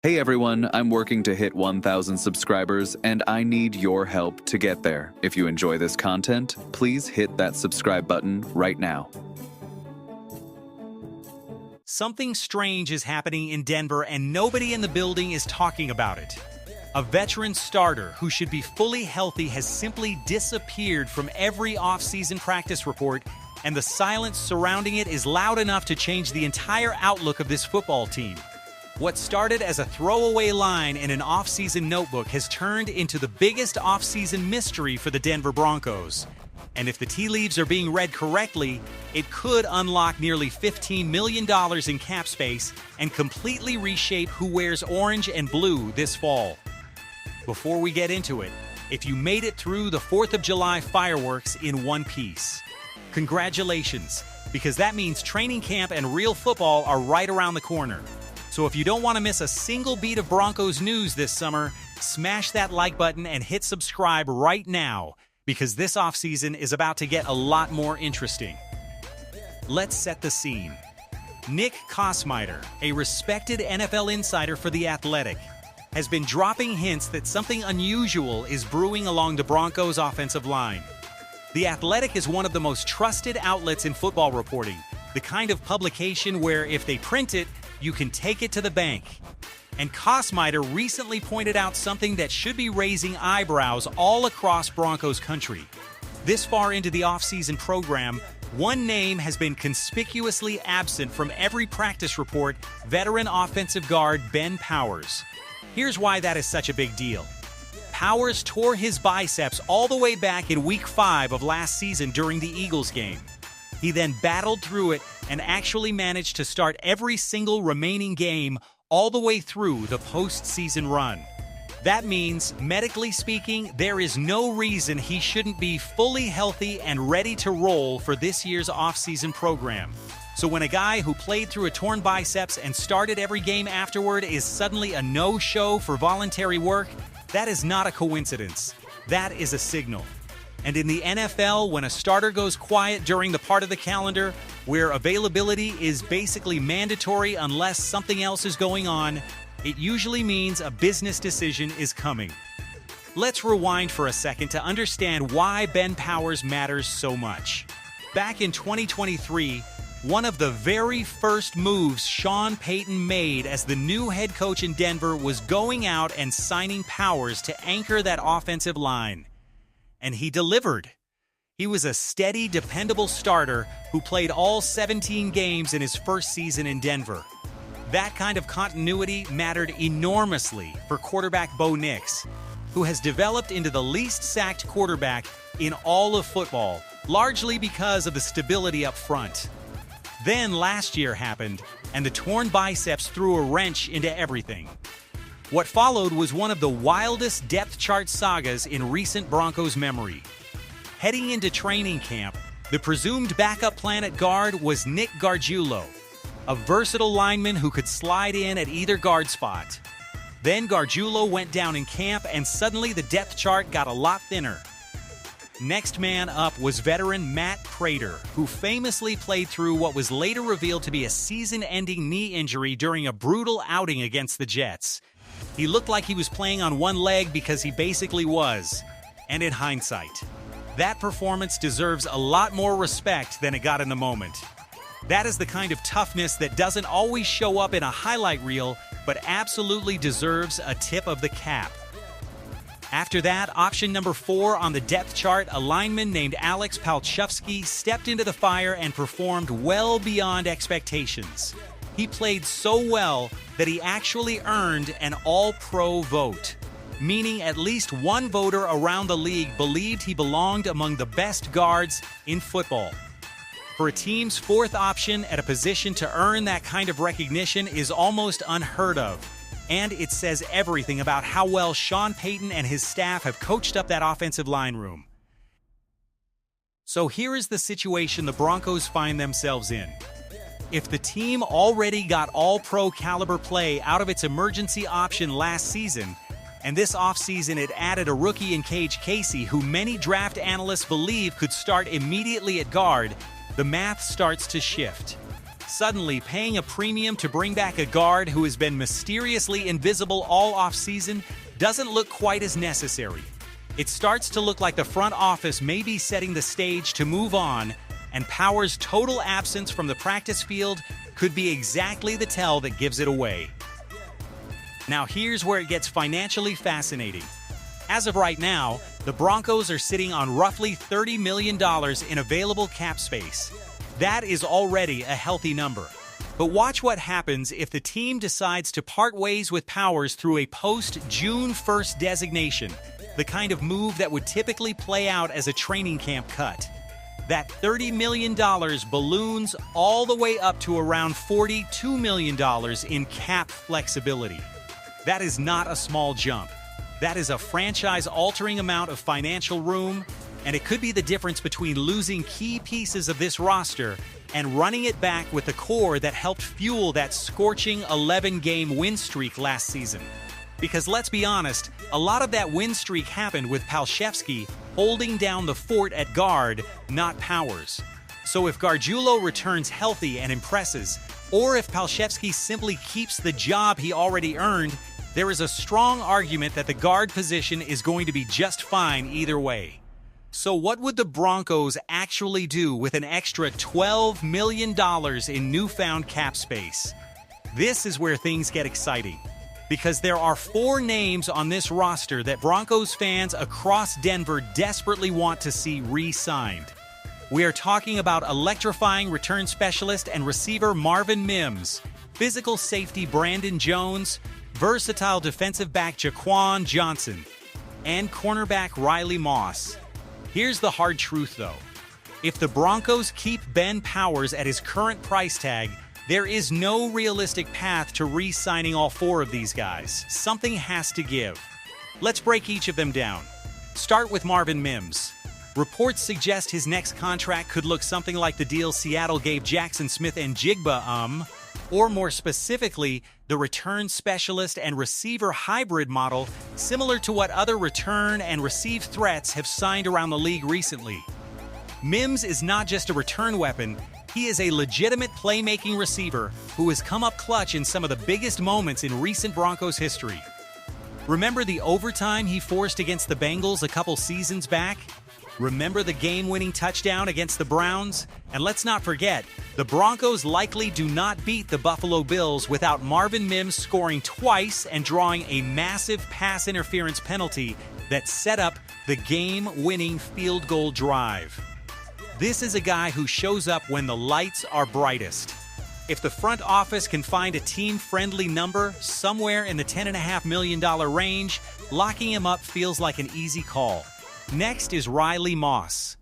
Hey everyone, I'm working to hit 1,000 subscribers and I need your help to get there. If you enjoy this content, please hit that subscribe button right now. Something strange is happening in Denver and nobody in the building is talking about it. A veteran starter who should be fully healthy has simply disappeared from every off-season practice report, and the silence surrounding it is loud enough to change the entire outlook of this football team. What started as a throwaway line in an off-season notebook has turned into the biggest off-season mystery for the Denver Broncos. And if the tea leaves are being read correctly, it could unlock nearly $15 million in cap space and completely reshape who wears orange and blue this fall. Before we get into it, if you made it through the 4th of July fireworks in one piece, congratulations, because that means training camp and real football are right around the corner. So if you don't want to miss a single beat of Broncos news this summer, smash that like button and hit subscribe right now, because this offseason is about to get a lot more interesting. Let's set the scene. Nick Kosmider, a respected NFL insider for The Athletic, has been dropping hints that something unusual is brewing along the Broncos' offensive line. The Athletic is one of the most trusted outlets in football reporting, the kind of publication where if they print it, you can take it to the bank. And Kosmider recently pointed out something that should be raising eyebrows all across Broncos country. This far into the offseason program, one name has been conspicuously absent from every practice report: veteran offensive guard Ben Powers. Here's why that is such a big deal. Powers tore his biceps all the way back in Week 5 of last season during the Eagles game. He then battled through it and actually managed to start every single remaining game all the way through the postseason run. That means, medically speaking, there is no reason he shouldn't be fully healthy and ready to roll for this year's offseason program. So when a guy who played through a torn biceps and started every game afterward is suddenly a no-show for voluntary work, that is not a coincidence. That is a signal. And in the NFL, when a starter goes quiet during the part of the calendar where availability is basically mandatory unless something else is going on, it usually means a business decision is coming. Let's rewind for a second to understand why Ben Powers matters so much. Back in 2023, one of the very first moves Sean Payton made as the new head coach in Denver was going out and signing Powers to anchor that offensive line. And he delivered. He was a steady, dependable starter who played all 17 games in his first season in Denver. That kind of continuity mattered enormously for quarterback Bo Nix, who has developed into the least sacked quarterback in all of football, largely because of the stability up front. Then last year happened, and the torn biceps threw a wrench into everything. What followed was one of the wildest depth chart sagas in recent Broncos memory. Heading into training camp, the presumed backup plan at guard was Nick Gargiulo, a versatile lineman who could slide in at either guard spot. Then Gargiulo went down in camp, and suddenly the depth chart got a lot thinner. Next man up was veteran Matt Prater, who famously played through what was later revealed to be a season-ending knee injury during a brutal outing against the Jets. He looked like he was playing on one leg because he basically was. And in hindsight, that performance deserves a lot more respect than it got in the moment. That is the kind of toughness that doesn't always show up in a highlight reel, but absolutely deserves a tip of the cap. After that, option number 4 on the depth chart, a lineman named Alex Palchowski, stepped into the fire and performed well beyond expectations. He played so well that he actually earned an All-Pro vote, meaning at least one voter around the league believed he belonged among the best guards in football. For a team's 4th option at a position to earn that kind of recognition is almost unheard of, and it says everything about how well Sean Payton and his staff have coached up that offensive line room. So here is the situation the Broncos find themselves in. If the team already got all-pro caliber play out of its emergency option last season, and this offseason it added a rookie in Cage Casey who many draft analysts believe could start immediately at guard, the math starts to shift. Suddenly, paying a premium to bring back a guard who has been mysteriously invisible all offseason doesn't look quite as necessary. It starts to look like the front office may be setting the stage to move on, and Power's total absence from the practice field could be exactly the tell that gives it away. Now here's where it gets financially fascinating. As of right now, the Broncos are sitting on roughly $30 million in available cap space. That is already a healthy number. But watch what happens if the team decides to part ways with Powers through a post-June 1st designation, the kind of move that would typically play out as a training camp cut. That $30 million balloons all the way up to around $42 million in cap flexibility. That is not a small jump. That is a franchise-altering amount of financial room, and it could be the difference between losing key pieces of this roster and running it back with the core that helped fuel that scorching 11-game win streak last season. Because let's be honest, a lot of that win streak happened with Palshevsky holding down the fort at guard, not Powers. So if Gargiulo returns healthy and impresses, or if Palshevsky simply keeps the job he already earned, there is a strong argument that the guard position is going to be just fine either way. So what would the Broncos actually do with an extra $12 million in newfound cap space? This is where things get exciting, because there are 4 names on this roster that Broncos fans across Denver desperately want to see re-signed. We are talking about electrifying return specialist and receiver Marvin Mims, physical safety Brandon Jones, versatile defensive back Jaquan Johnson, and cornerback Riley Moss. Here's the hard truth, though. If the Broncos keep Ben Powers at his current price tag, there is no realistic path to re-signing all 4 of these guys. Something has to give. Let's break each of them down. Start with Marvin Mims. Reports suggest his next contract could look something like the deal Seattle gave Jackson Smith and Jigba, or more specifically, the return specialist and receiver hybrid model, similar to what other return and receive threats have signed around the league recently. Mims is not just a return weapon, he is a legitimate playmaking receiver who has come up clutch in some of the biggest moments in recent Broncos history. Remember the overtime he forced against the Bengals a couple seasons back? Remember the game-winning touchdown against the Browns? And let's not forget, the Broncos likely do not beat the Buffalo Bills without Marvin Mims scoring twice and drawing a massive pass interference penalty that set up the game-winning field goal drive. This is a guy who shows up when the lights are brightest. If the front office can find a team-friendly number somewhere in the $10.5 million range, locking him up feels like an easy call. Next is Riley Moss.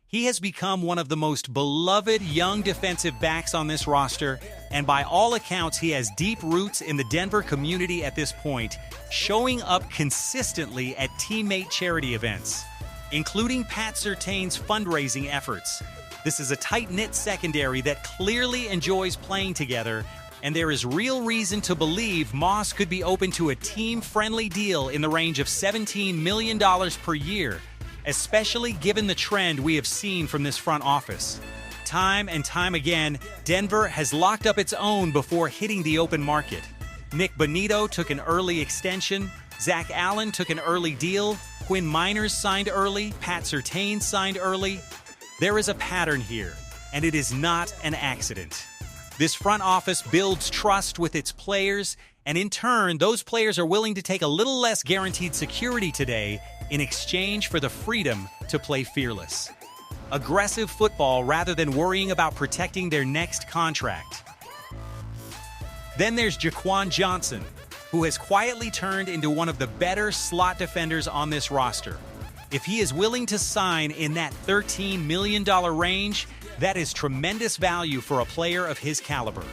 He has become one of the most beloved young defensive backs on this roster, and by all accounts, he has deep roots in the Denver community at this point, showing up consistently at teammate charity events, including Pat Surtain's fundraising efforts. This is a tight-knit secondary that clearly enjoys playing together, and there is real reason to believe Moss could be open to a team-friendly deal in the range of $17 million per year, especially given the trend we have seen from this front office. Time and time again, Denver has locked up its own before hitting the open market. Nick Bonito took an early extension, Zach Allen took an early deal, Quinn Miners signed early, Pat Surtain signed early. There is a pattern here, and it is not an accident. This front office builds trust with its players, and in turn, those players are willing to take a little less guaranteed security today in exchange for the freedom to play fearless. Aggressive football rather than worrying about protecting their next contract. Then there's Jaquan Johnson, who has quietly turned into one of the better slot defenders on this roster. If he is willing to sign in that $13 million range, that is tremendous value for a player of his caliber.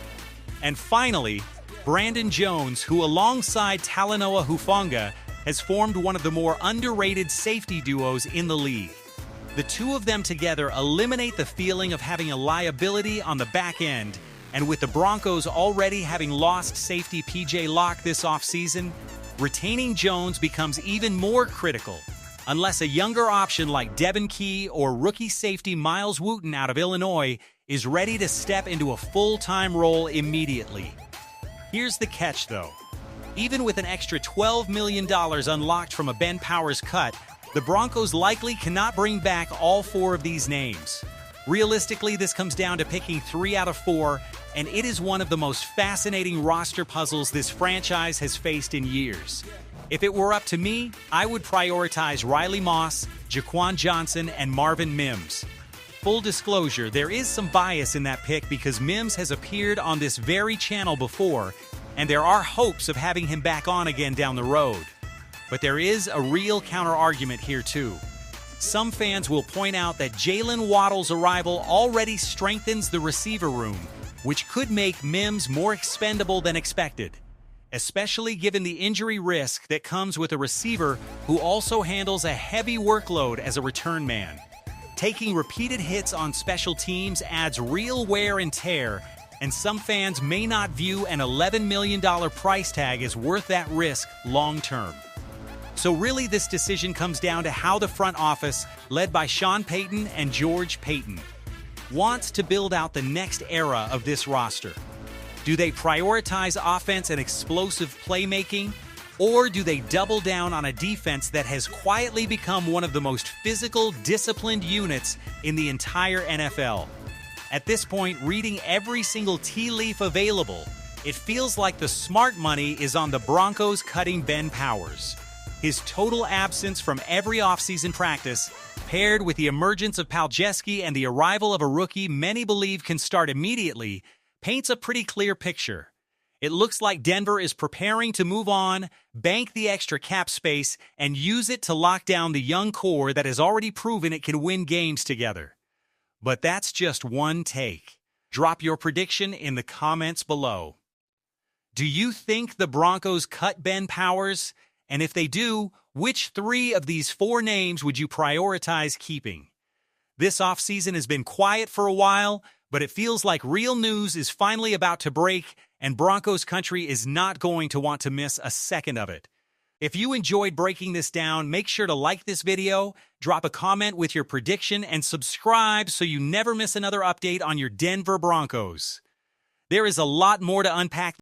And finally, Brandon Jones, who alongside Talanoa Hufanga has formed one of the more underrated safety duos in the league. The two of them together eliminate the feeling of having a liability on the back end, and with the Broncos already having lost safety PJ Locke this offseason, retaining Jones becomes even more critical, unless a younger option like Devin Key or rookie safety Miles Wooten out of Illinois is ready to step into a full-time role immediately. Here's the catch, though. Even with an extra $12 million unlocked from a Ben Powers cut, the Broncos likely cannot bring back all four of these names. Realistically, this comes down to picking 3 out of 4, and it is one of the most fascinating roster puzzles this franchise has faced in years. If it were up to me, I would prioritize Riley Moss, Jaquan Johnson, and Marvin Mims. Full disclosure, there is some bias in that pick because Mims has appeared on this very channel before, and there are hopes of having him back on again down the road. But there is a real counter-argument here too. Some fans will point out that Jalen Waddle's arrival already strengthens the receiver room, which could make Mims more expendable than expected, especially given the injury risk that comes with a receiver who also handles a heavy workload as a return man. Taking repeated hits on special teams adds real wear and tear, and some fans may not view an $11 million price tag as worth that risk long-term. So really, this decision comes down to how the front office, led by Sean Payton and George Paton, wants to build out the next era of this roster. Do they prioritize offense and explosive playmaking, or do they double down on a defense that has quietly become one of the most physical, disciplined units in the entire NFL? At this point, reading every single tea leaf available, it feels like the smart money is on the Broncos cutting Ben Powers. His total absence from every offseason practice, paired with the emergence of Paljeski and the arrival of a rookie many believe can start immediately, paints a pretty clear picture. It looks like Denver is preparing to move on, bank the extra cap space, and use it to lock down the young core that has already proven it can win games together. But that's just one take. Drop your prediction in the comments below. Do you think the Broncos cut Ben Powers? And if they do, which 3 of these 4 names would you prioritize keeping? This offseason has been quiet for a while, but it feels like real news is finally about to break, and Broncos country is not going to want to miss a second of it. If you enjoyed breaking this down, make sure to like this video, drop a comment with your prediction, and subscribe so you never miss another update on your Denver Broncos. There is a lot more to unpack.